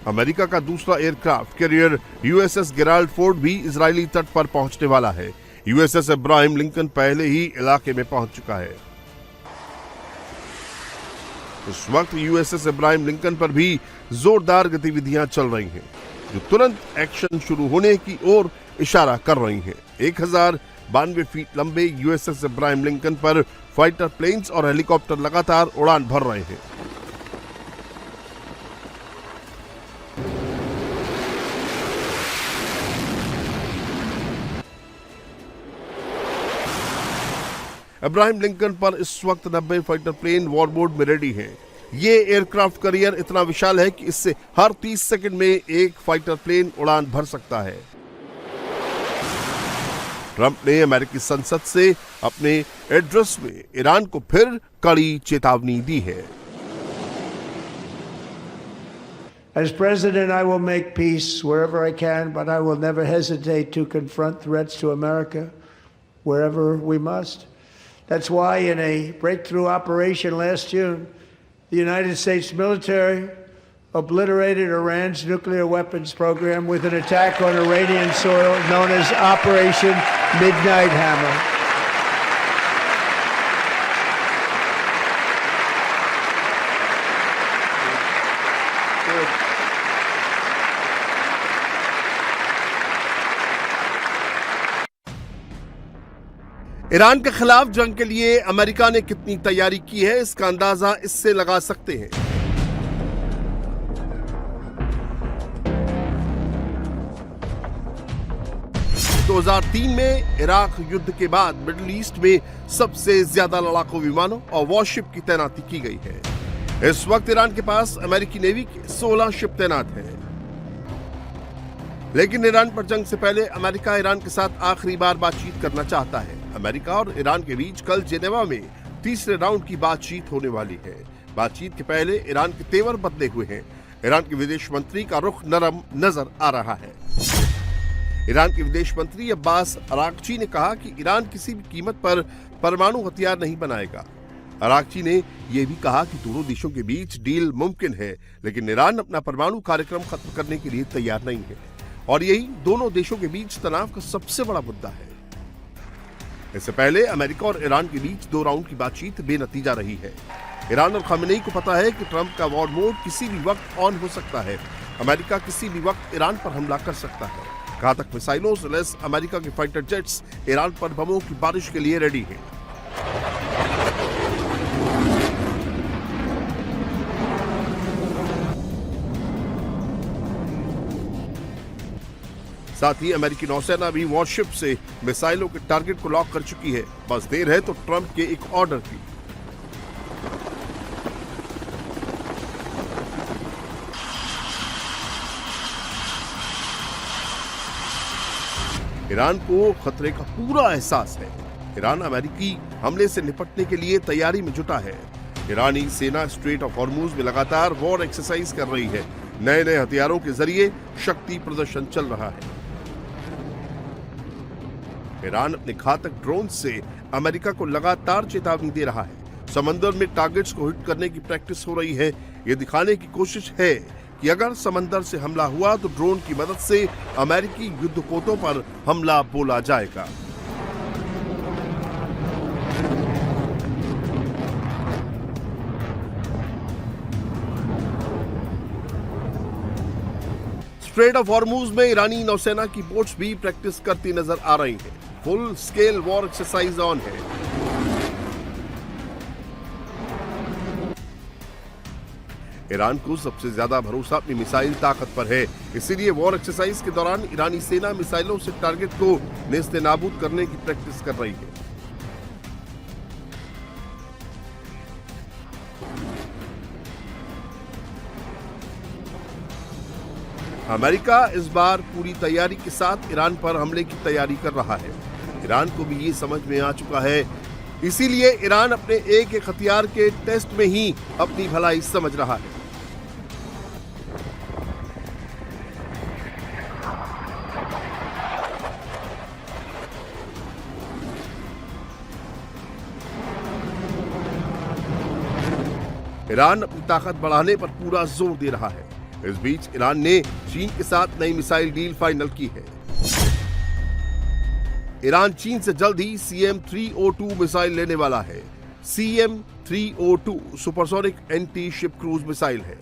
America का दूसरा aircraft carrier USS Gerald Ford भी इजरायली तट पर पहुंचने वाला है। यूएसएस अब्राहम लिंकन पहले ही इलाके में पहुंच चुका है। इस वक्त यूएसएस अब्राहम लिंकन पर भी जोरदार गतिविधियां चल रही हैं, जो तुरंत एक्शन शुरू होने की ओर इशारा कर रही हैं। 1092 फीट लंबे यूएसएस अब्राहम लिंकन पर फाइटर प्लेन्स और हेलीकॉप्टर लगातार उड़ान भर रहे हैं। अब्राहम लिंकन पर इस वक्त 90 फाइटर प्लेन वॉरबोर्ड में रेडी हैं। ये एयरक्राफ्ट कैरियर इतना विशाल है कि इससे हर 30 सेकंड में एक फाइटर प्लेन उड़ान भर सकता है। ट्रंप ने अमेरिकी संसद से अपने एड्रेस में ईरान को फिर कड़ी चेतावनी दी है। As president, I will make peace wherever I can, but I will never hesitate to confront threats to America wherever we must. That's why in a breakthrough operation last June, the United States military obliterated Iran's nuclear weapons program with an attack on Iranian soil known as Operation Midnight Hammer. Iran के खिलाफ जंग के लिए America ने कितनी तैयारी की है, इसका अंदाजा इससे लगा सकते हैं। तो 2003 में इराक युद्ध के बाद मिडिल ईस्ट में सबसे ज्यादा लड़ाकू विमानों और वॉरशिप की तैनाती की गई है। इस वक्त ईरान के पास अमेरिकी नेवी के 16 शिप तैनात हैं। लेकिन ईरान पर जंग से पहले अमेरिका ईरान के साथ आखिरी बार बातचीत करना चाहता है। अमेरिका और ईरान के बीच कल जेनेवा में तीसरे राउंड की बातचीत होने वाली है। बातचीत के पहले ईरान के तेवर बदले हुए हैं। ईरान के विदेश मंत्री का रुख नरम नजर आ रहा है। ईरान के विदेश मंत्री अब्बास अरागची ने कहा कि ईरान किसी भी कीमत पर परमाणु हथियार नहीं बनाएगा। अरागची ने यह भी कहा कि दोनों देशों के बीच डील मुमकिन है, लेकिन ईरान अपना परमाणु कार्यक्रम खत्म करने के लिए तैयार नहीं है और यही दोनों देशों के बीच तनाव का सबसे बड़ा मुद्दा है। इससे पहले अमेरिका और ईरान के बीच 2 राउंड की बातचीत बेनतीजा रही है। ईरान और खामेनेई को पता है कि ट्रंप का वॉर मोड किसी भी वक्त ऑन हो सकता है। अमेरिका किसी भी वक्त ईरान पर हमला कर सकता है। घातक मिसाइलों से लैस अमेरिका के फाइटर जेट्स ईरान पर बमों की बारिश के लिए रेडी हैं। साथ ही अमेरिकी नौसेना भी वॉरशिप से मिसाइलों के टारगेट को लॉक कर चुकी है। बस देर है तो ट्रंप के एक ऑर्डर की। ईरान को खतरे का पूरा एहसास है। ईरान अमेरिकी हमले से निपटने के लिए तैयारी में जुटा है। ईरानी सेना स्ट्रेट ऑफ हॉर्मुज में लगातार वॉर एक्सरसाइज कर रही है। नए नए हथियारों के जरिए शक्ति प्रदर्शन चल रहा है। ईरान अपने घातक ड्रोन से अमेरिका को लगातार चेतावनी दे रहा है। समंदर में टारगेट्स को हिट करने की प्रैक्टिस हो रही है। यह दिखाने की कोशिश है कि अगर समंदर से हमला हुआ तो ड्रोन की मदद से अमेरिकी युद्धपोतों पर हमला बोला जाएगा। स्ट्रेट ऑफ हॉर्मुज में ईरानी नौसेना की बोट्स भी प्रैक्टिस करती नजर आ रही हैं। Full scale war exercise on है। ईरान को सबसे ज्यादा भरोसा अपनी मिसाइल ताकत पर है, इसीलिए वॉर एक्सरसाइज के दौरान ईरानी सेना मिसाइलों से टारगेट को नेस्तनाबूद करने की प्रैक्टिस कर रही है। अमेरिका इस बार पूरी तैयारी के साथ ईरान पर हमले की तैयारी कर रहा है। ईरान को भी ये समझ में आ चुका है, इसीलिए ईरान अपने एक एक हथियार के टेस्ट में ही अपनी भलाई समझ रहा है। ईरान अपनी ताकत बढ़ाने पर पूरा जोर दे रहा है। इस बीच ईरान ने चीन के साथ नई मिसाइल डील फाइनल की है। ईरान चीन से जल्द ही CM-302 मिसाइल लेने वाला है। CM-302 supersonic anti ship cruise missile है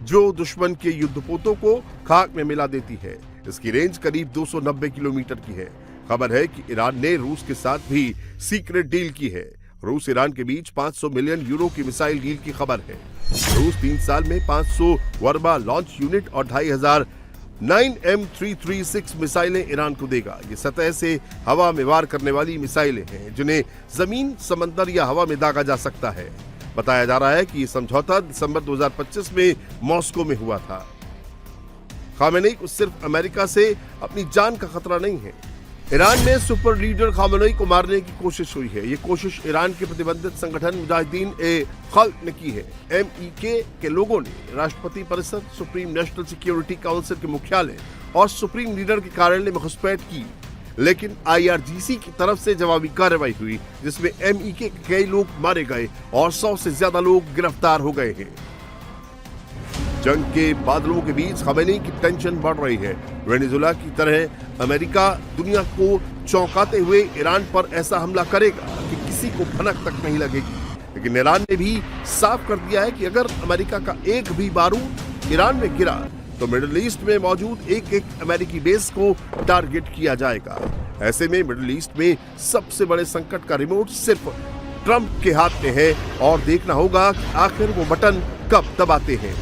जो दुश्मन के युद्धपोतों को खाक में मिला देती है। इसकी रेंज करीब 290 किलोमीटर की है। खबर है कि ईरान ने रूस के साथ भी सीक्रेट डील की है। रूस ईरान के बीच 500 मिलियन यूरो की मिसाइल डील की खबर है। रूस 3 साल में 500 वर्बा लॉन्च यूनिट और 2500 9M336 मिसाइलें ईरान को देगा। ये सतह से हवा में वार करने वाली मिसाइलें हैं जिन्हें जमीन, समंदर या हवा में दागा जा सकता है। बताया जा रहा है कि ये समझौता दिसंबर 2025 में मॉस्को में हुआ था। खामेनेई को सिर्फ अमेरिका से अपनी जान का खतरा नहीं है। ईरान में सुपर लीडर खामेनेई को मारने की कोशिश हुई है। ये कोशिश ईरान के प्रतिबंधित संगठन मुजाहिदीन ए खल्क ने की है। MEK के लोगों ने राष्ट्रपति परिषद, सुप्रीम नेशनल सिक्योरिटी काउंसिल के मुख्यालय और सुप्रीम लीडर के कार्यालय में घुसपैठ की, लेकिन IRGC की तरफ से जवाबी कार्रवाई हुई जिसमें MEK के कई लोग मारे गए और 100 से ज्यादा लोग गिरफ्तार हो गए हैं। जंग के बादलों के बीच खामेनेई की टेंशन बढ़ रही है। वेनेजुएला की तरह अमेरिका दुनिया को चौंकाते हुए ईरान पर ऐसा हमला करेगा कि किसी को भनक तक नहीं लगेगी। लेकिन ईरान ने भी साफ कर दिया है कि अगर अमेरिका का एक भी बारूद ईरान में गिरा तो मिडिल ईस्ट में मौजूद एक अमेरिकी बेस को टारगेट किया जाएगा। ऐसे में मिडिल ईस्ट में सबसे बड़े संकट का रिमोट सिर्फ ट्रंप के हाथ में है और देखना होगा कि आखिर वो बटन कब दबाते हैं।